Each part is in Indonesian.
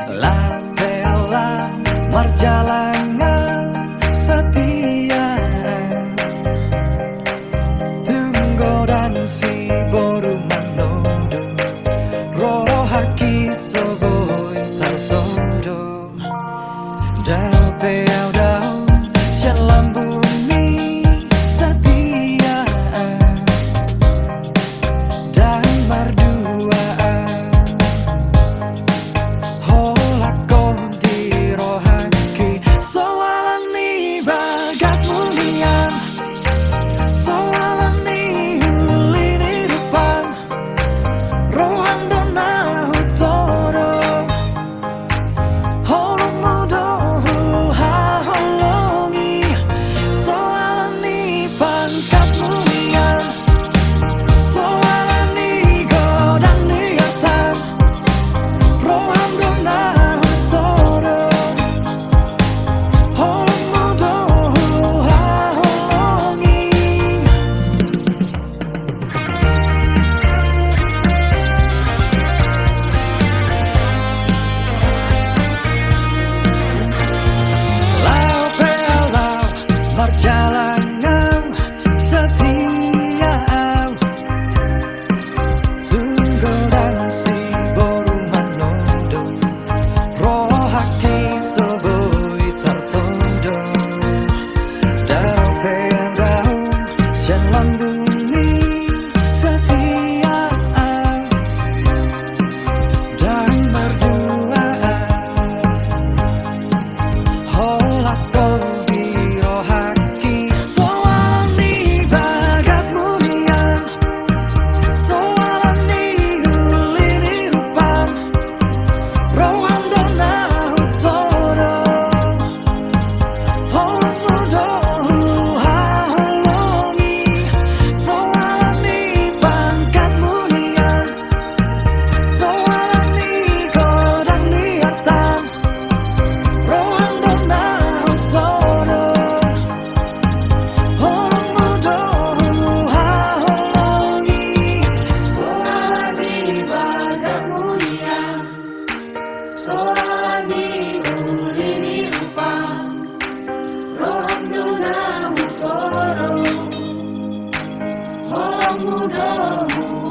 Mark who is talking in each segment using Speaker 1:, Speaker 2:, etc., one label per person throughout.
Speaker 1: La bella marjalangan setia, tunggu dan si boru manodo, roh haki soboi tartodo. Dao peau dao shalom bumi setia, dan berduaan holakon di rohaki. Soalani bagat mulian, soalani hulini depan, rohan dona hutoro, holong mudo ha holongi. Soalani pangkat mulian, soalani godang niatan, rohan dona hutoro, holong mudo ha holongi. Lau pelau marjalangan setia, tunggu dan si boru manodo, roh haki soboi tartodo. Dao peau shalom bumi setia, dan berduaan holakon di rohaki. Soalani bagat mulian, soalani hulini rupan, rohan dona hutoro, holong mudo ha holongi. Soalani pangkat mulian, soalani godang niatan, rohan dona hutoro, holong mudo ha holongi. Soalani bagat mulian, soalani hulini rupan, rohan dona hutoro, holong mudo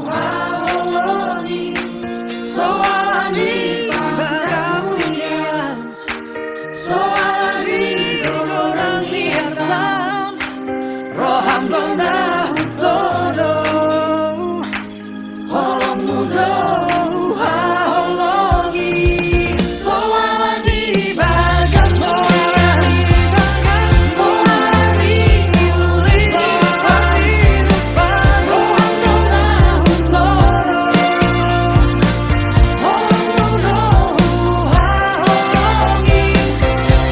Speaker 1: ha holongi. Soalani bagat mulian, soalani godang niatan, rohan dona hutoro, holong mudo ha holongi. Soalani bagat mulian, soalani hulini rupan, rohan dona hutoro, holong mudo ha holongi.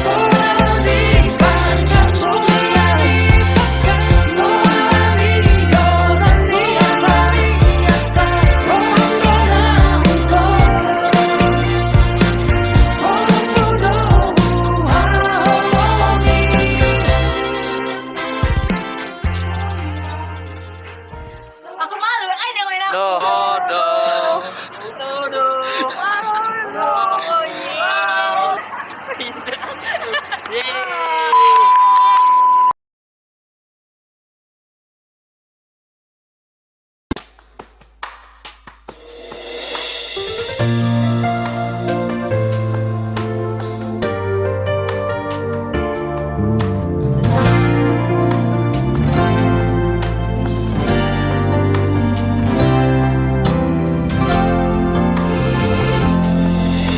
Speaker 1: Soalani bagat mulian, soalani godang niatan, rohan dona hutoro, holong mudo ha holongi.
Speaker 2: Aku malu, ay nang wala.
Speaker 3: Todo.
Speaker 2: Todo. Oh,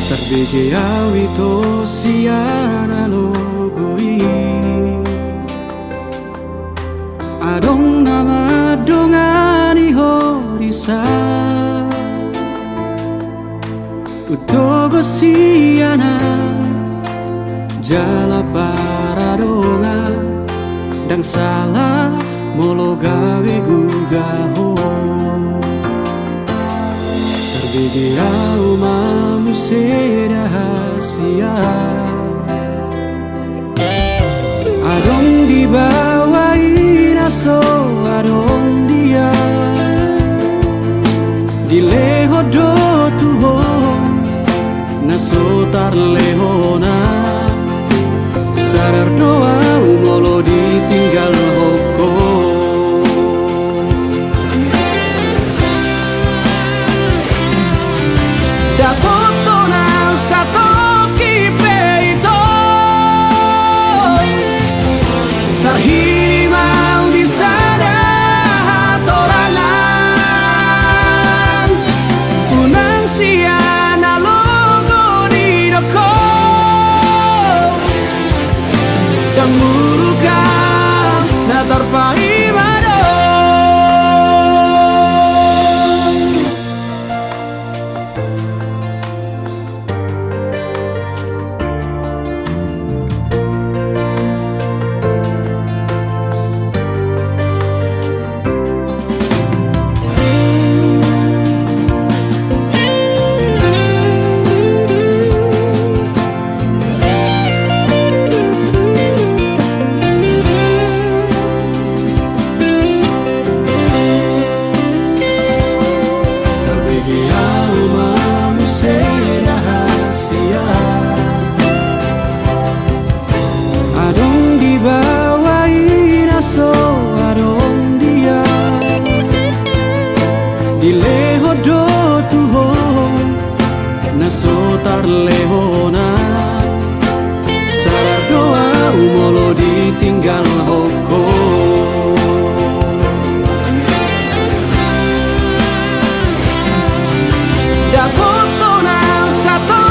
Speaker 1: Terbigi awito siana logoi, adong nama dongani horisa, utogo siana jala paradonga, dang salah molo gawe gugaho. Terbigi au mamu rahasia, adong di bawah inaso adong dia, di leho do tuho sotar lehona sadar doa umolo ditinggal hoko dapotona satu kipe itu terhirimau di sana hatorangan unang siana logo di doko dan murukan na terpaimado dilehodo tuho na sotar lehona sadar doa umolo ditinggal hoko dapotona satu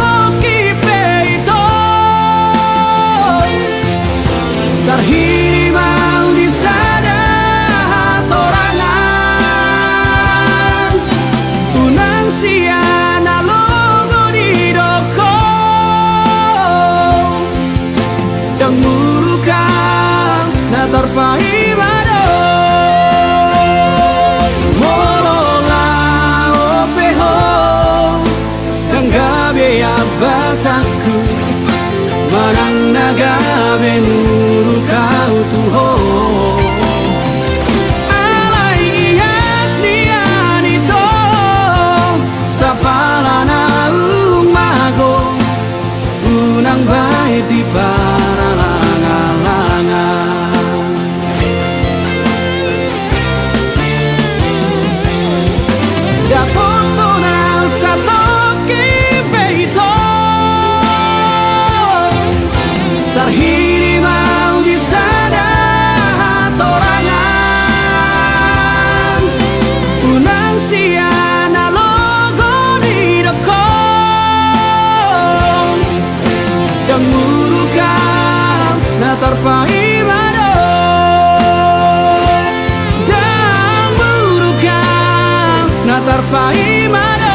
Speaker 1: kipe itu terhirimau di sana hatorangan unang siana logo di doko dan murukan na terpaimado molola opeho dan gabe abataku manang nagabe murukau tuho alai ias nianito sapalana umago unang baik di paralangan-langan dapotona satu kipe itu terhirimau di sana hatorangan unang siana logo di doko dan murukan na terpaimado dan murukan na terpaimado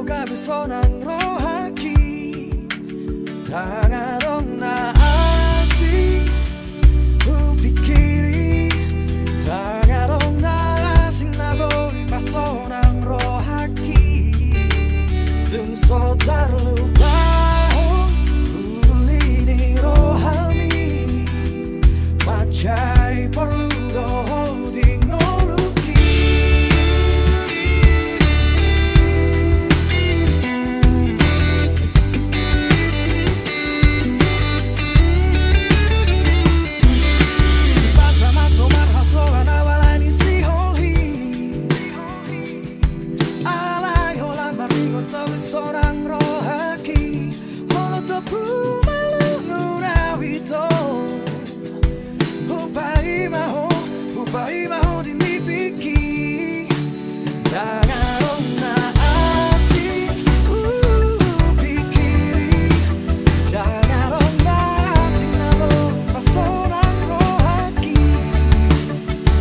Speaker 3: gabiso ng rohaki Tangarong naasing upikiri Tangarong naasing naboy paso ng rohaki Tumso tarlubahong uli ni rohami Macai perlu dohoding noluki Sifat ramah somar hasolan awalan isi hohi Alay holang baringot tawi seorang rohaki Molotopu malu nawito Upai maho dinipiki Tangarong naasing upikiri Tangarong naasing nabo pasonang rohaki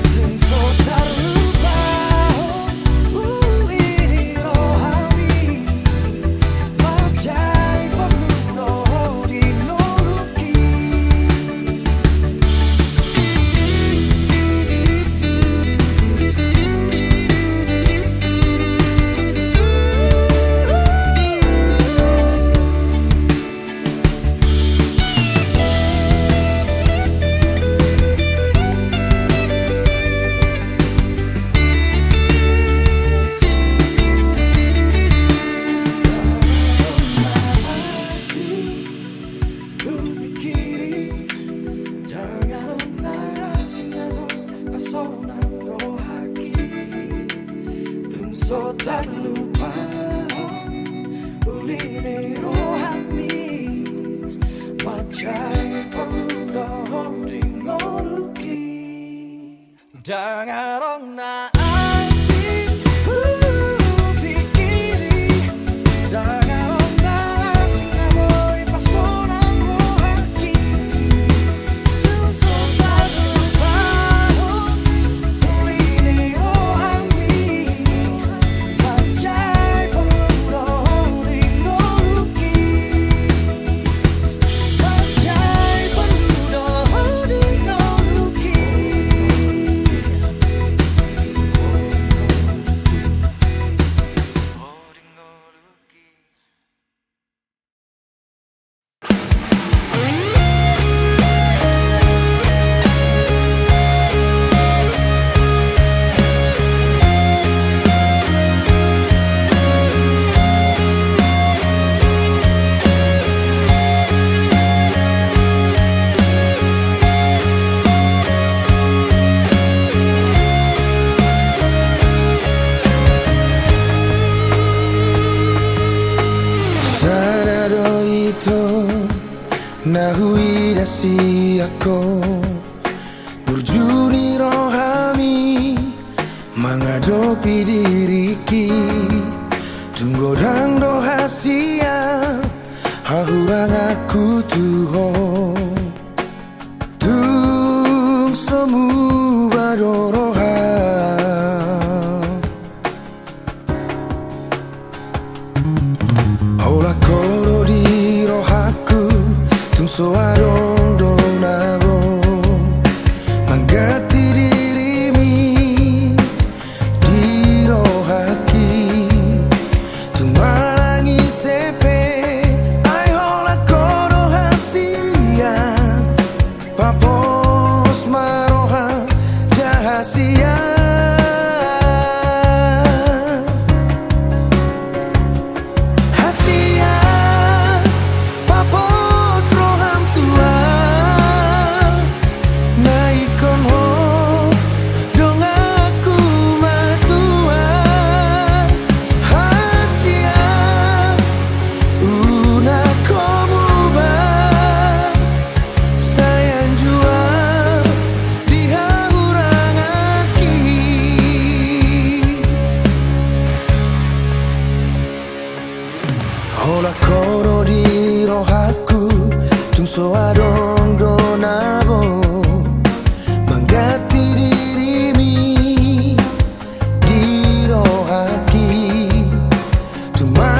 Speaker 3: Tungso tarlubahong uli ni rohami Majai perlu dohoding noluki So tak lupa ulini rohani Macai perlu dohoding noluki Tangarong naasing upikiri Tangarong naasing naboy pasonang rohaki Tumso tak lupa ulini rohani Macai perlu dohoding noluki Macai perlu dohoding noluki Sanado ito nahui dasi ako Burjuni rohami menghadapi diriki Tunggodang dohasia hahurang aku tuho Tung semu badoroha Ola koro di rohaku Tungso adong donabo Manggati dirimi Di rohaki Tumalangi sepe Ay ola koro hasia Papos maroha dahasia Ola koro di rohaku Tungso adong donabo Manggati dirimi Di rohaki Tumai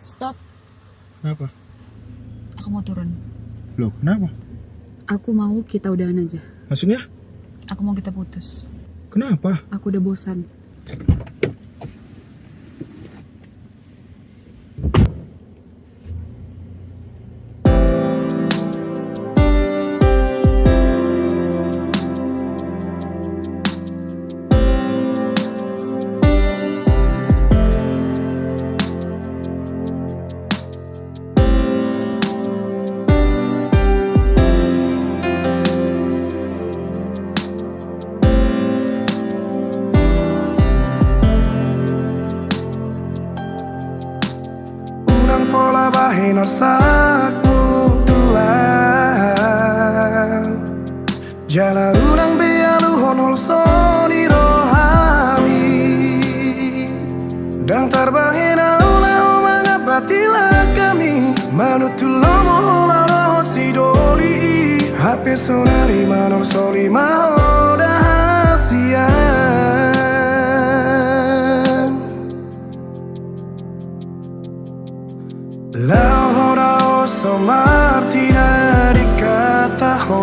Speaker 2: Stop,
Speaker 4: Kenapa?
Speaker 2: aku mau turun.
Speaker 4: Loh, kenapa?
Speaker 2: Aku mau kita udahan aja.
Speaker 4: Maksudnya?
Speaker 2: Aku mau kita putus.
Speaker 4: Kenapa?
Speaker 2: Aku udah bosan.
Speaker 3: Unang pola bahay narsak mutual Jala unang bialuhon holson irohami Dan tarbahin aulau mga batila kami Manutulomo hola roho si doli Hape sonari manor soli maho dahasian Lao hora oso martina di kataho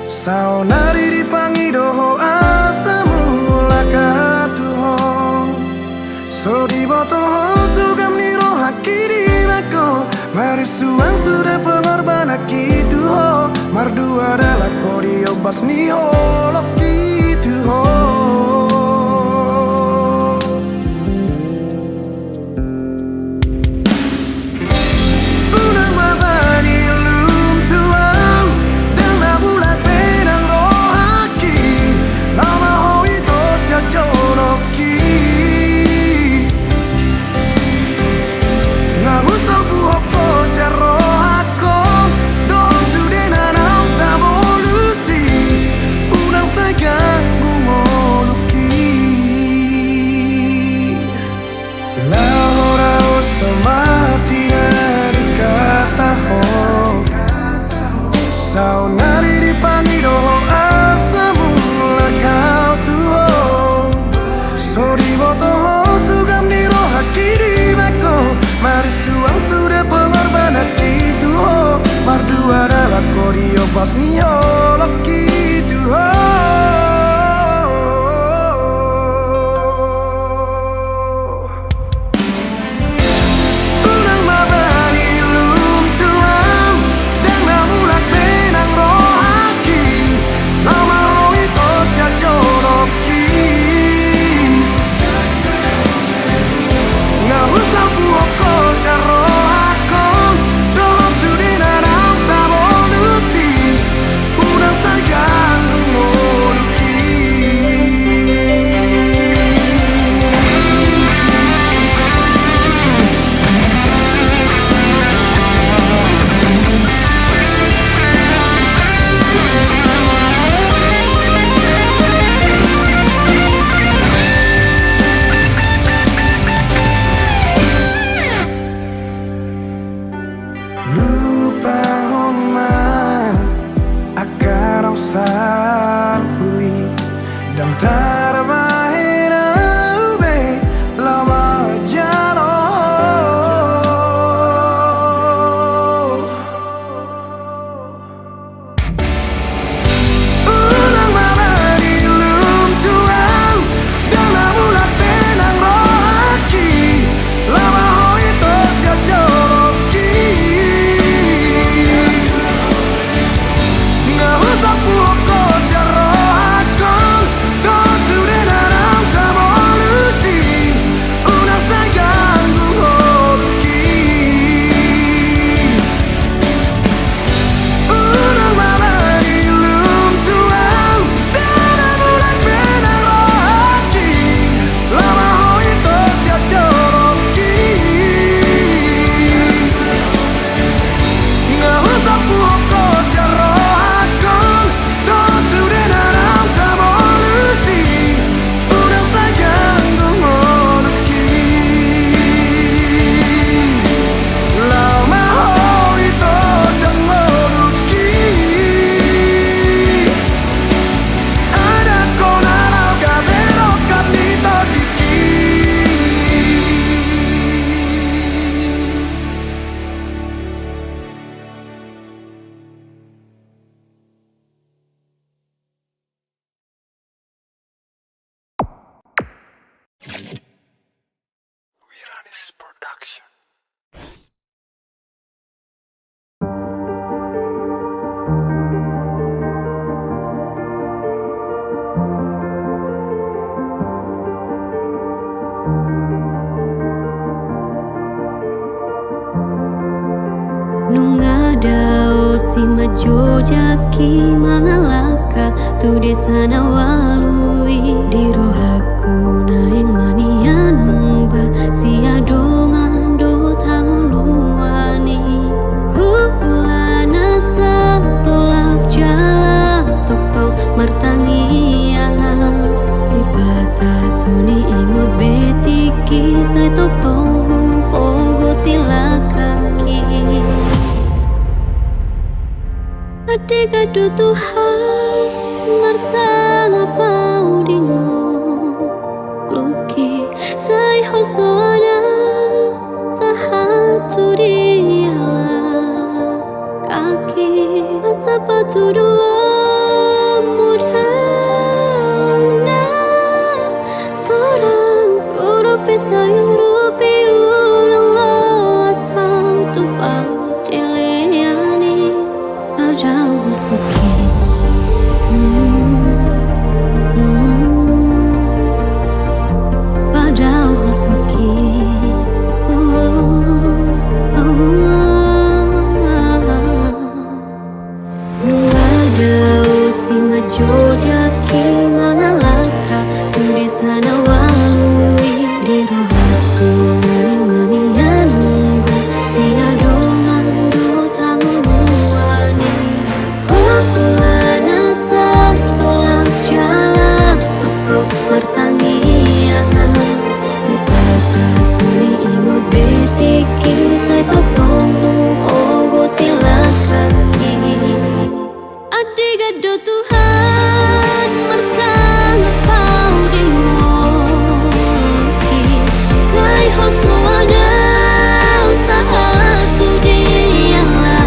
Speaker 3: Sao nari di pangidoho asamu lakatuho So di botoho sugam niro hakiri nako Marisuang sudah pengorban akitu ho Mardu adalah kodi obas niho lokitu ho Sao nari di pangidoho asamu lakau tuho So di botoho sugam niro hakiri bako Marisuang sudah pengorban akitu ho Mardu adalah kodi obas niho lokitu ho
Speaker 5: si majojaki mangalaka tu desana walui di rohaku naing manian muba si adongan do tanguluani hulana sa tolak jala tok tok martangi angan si patah suni ingot betiki sai tok tong pogo tilakaki Ade gado Tuhan marsang apa udingo Luki sai hosona sahatu diala Kaki sepatu dua muda na Torang urupi sayurupi urang lo asal tupa Deleani Padahal suki Padahal suki Nungadau si majojaki mangalaka tu di sana walui di rohaku naing manian muba si adongan do tanguluani hulana sa tolak jala toko martangi angan si patah suni ingot betiki sai tokongmu ogo tilakaki Ade gado Tuhan marsang apa udingoki sai hosoana sahatu diala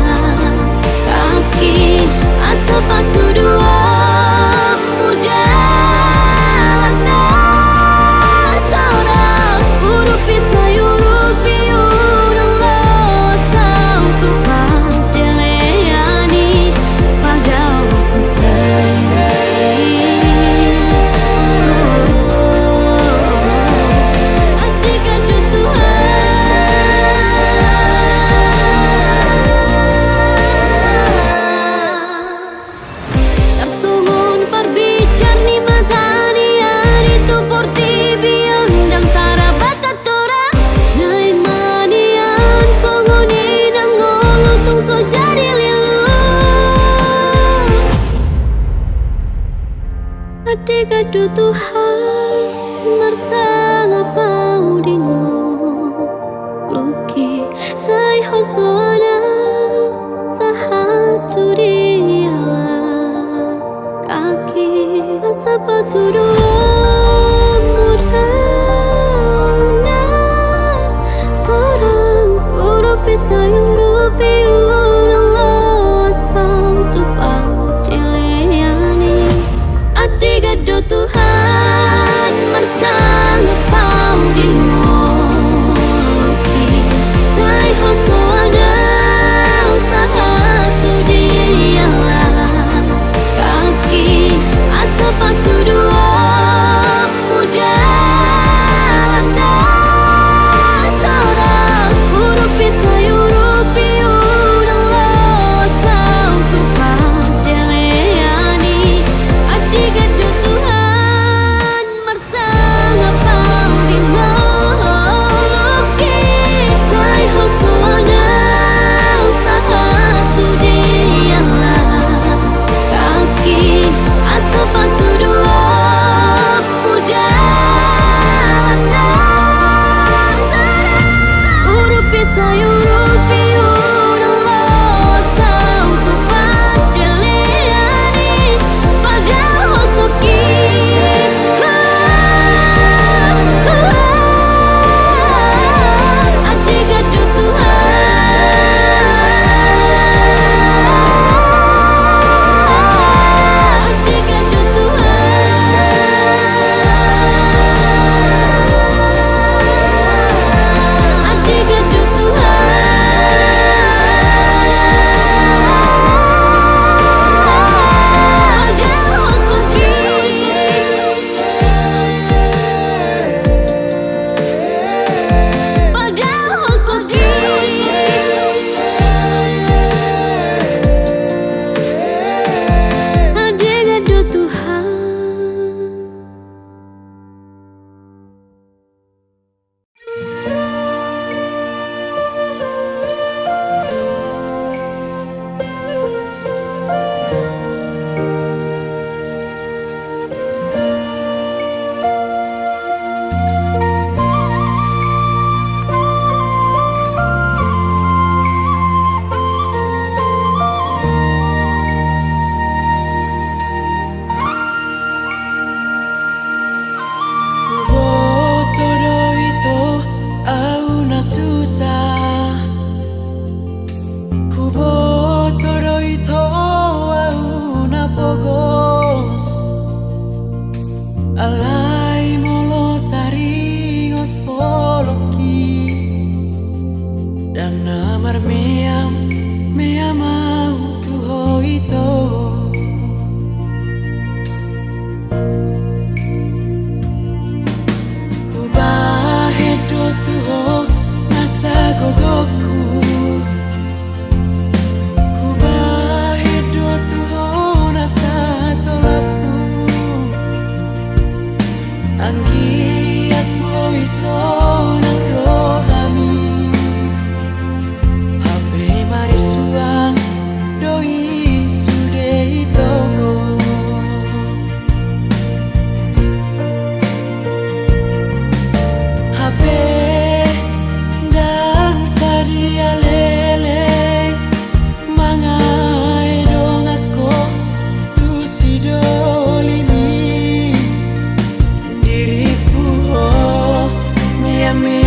Speaker 5: kaki asa patu dua muda lana taurang urupi sayurupi urang lo sau tupak deleani padahal suki Ade gado Tuhan Tersungun perbicar ni matani hari tu porti biondang tarabatat tora Naik manian songoni nang ngolu tung so jadi lilu Ade gado Tuhan marsang apa udingo Luki sai hosona sahatu diala Kaki sepatu dua muda na Torang urupi sayurupi urang lo asal tupak deleani Ade gado Tuhan marsang apa udingo Luki sai hosoana sahatu diala Kaki asa patu dua muda lana Torang urupi sayurupi urang lo sau tupak deleani Ade gado Tuhan
Speaker 6: Ubahedo tuho nasa gogoku. Ubahedo tuho nasa tolapu. Anggiat boiso nang rohami. Habe mari suang doi sudei togo. Habe dan sadia lele mangai dong ako tu si dolimi diriku oh miami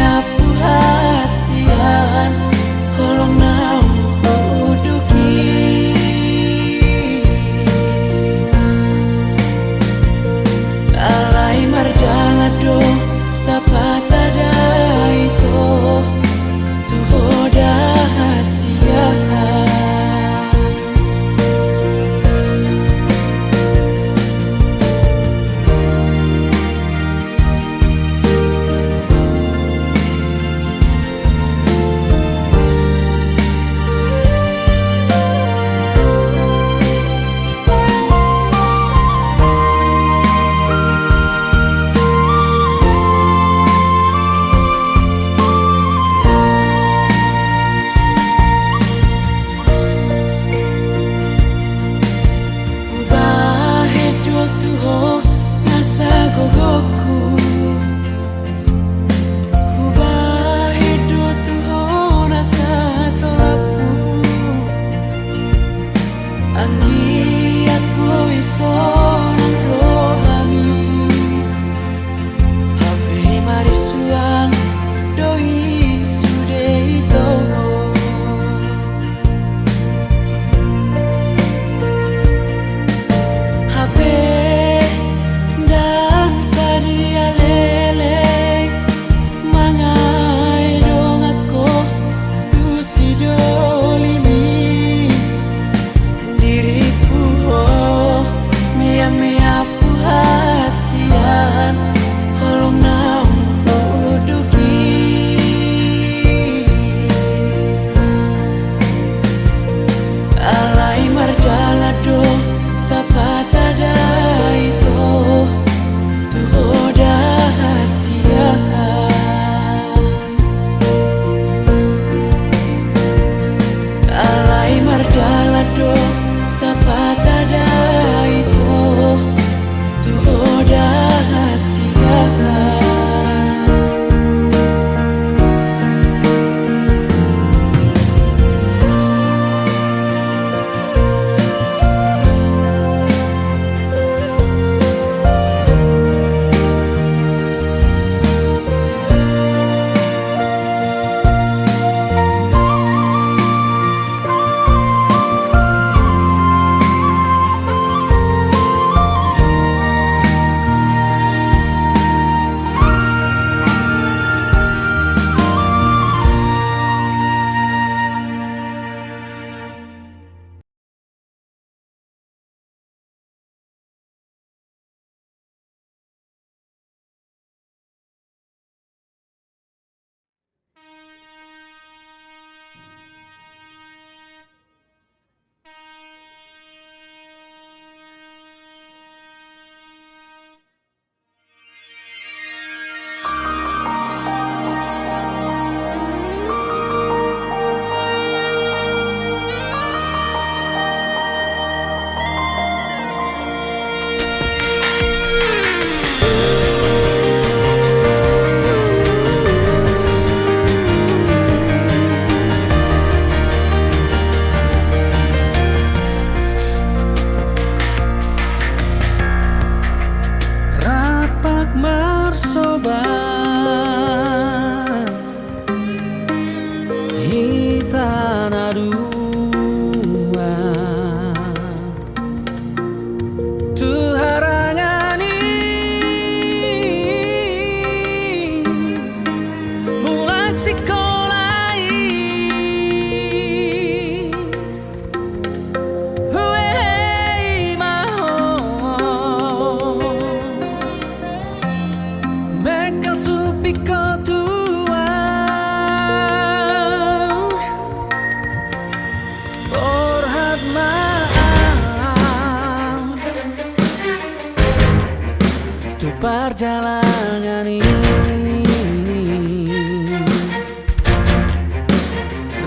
Speaker 6: untuk perjalanan ini.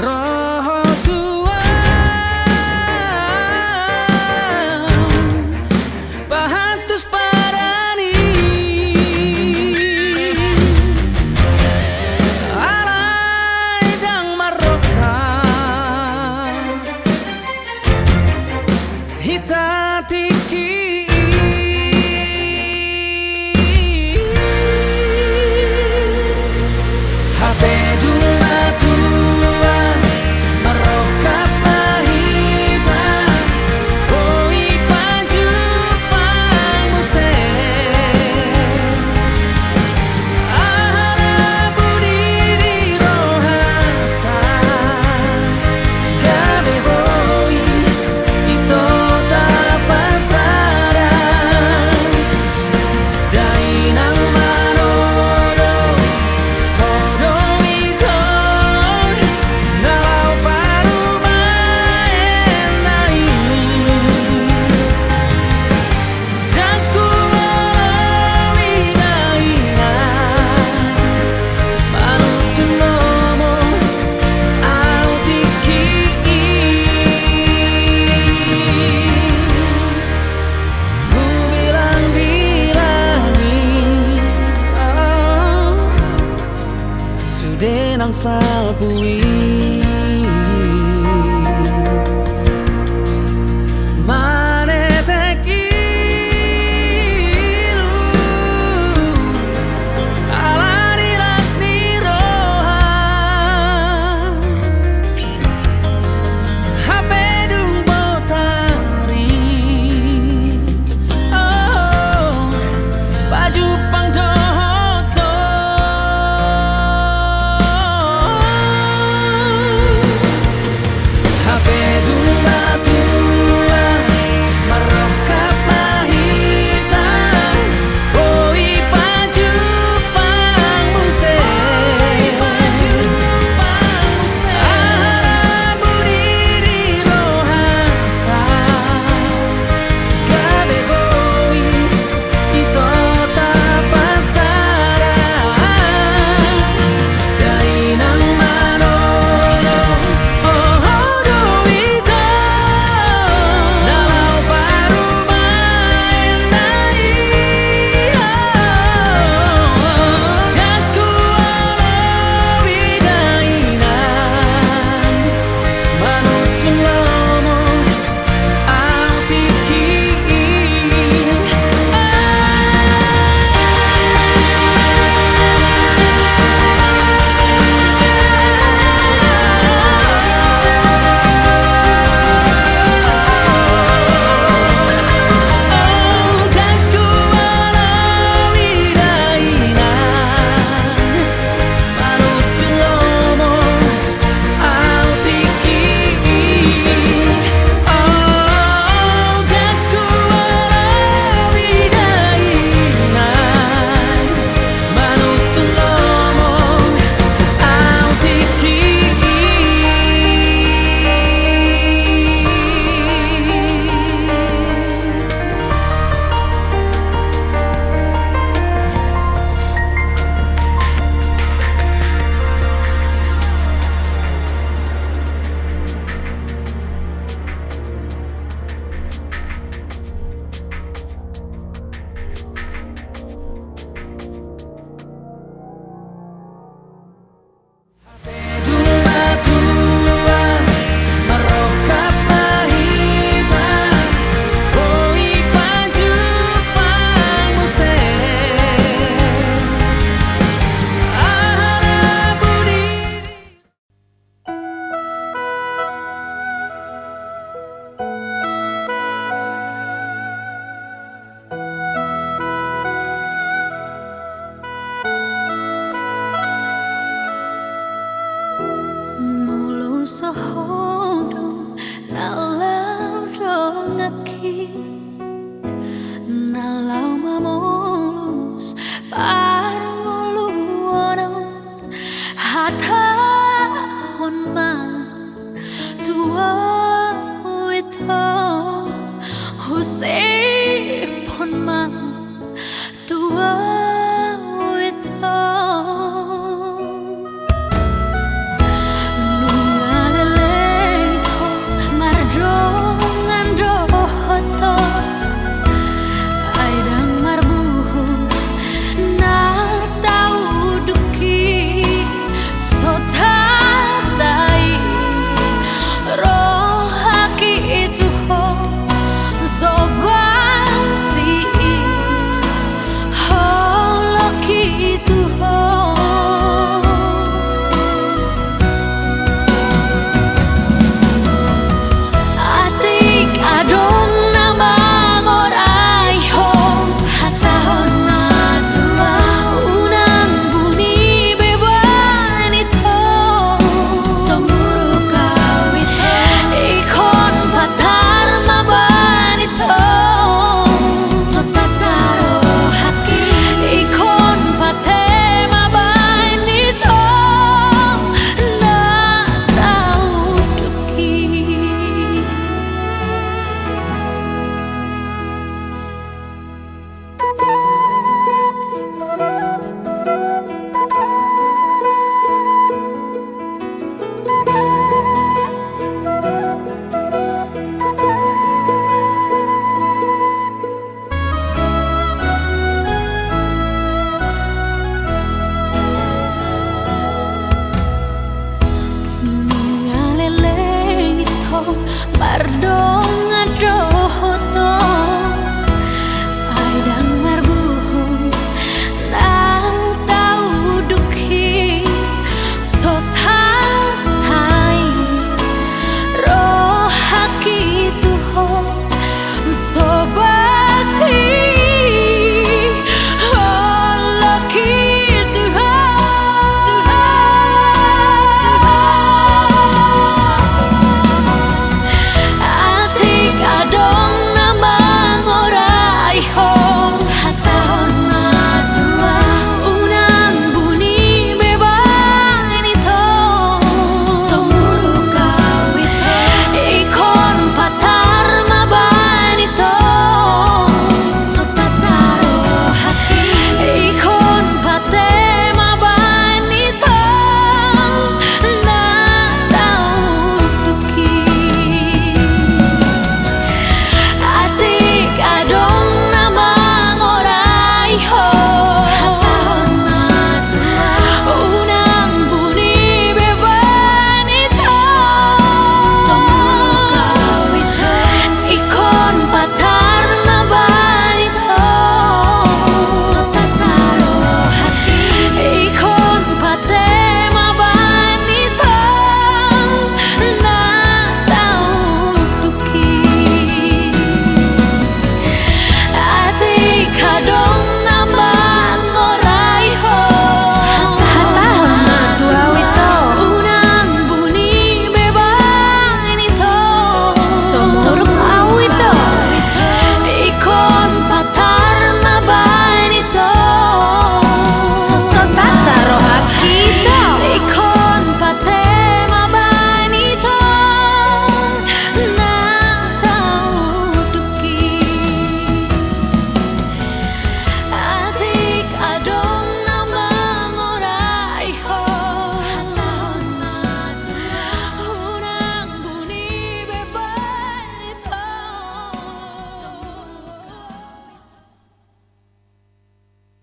Speaker 6: Roh Tuhan pahatus parani alai dang maroka hita tiki Hape jumpa Tuhan maroka pahita Oi panju panguse Ahara budi di rohata Gabe boi ito tapasaran Dai nang manoro Hodo iton Nalau parumaen nai Jaku molawi naina Manutu nomo au tiki Ku bilang-bilangi Sudah nang salpui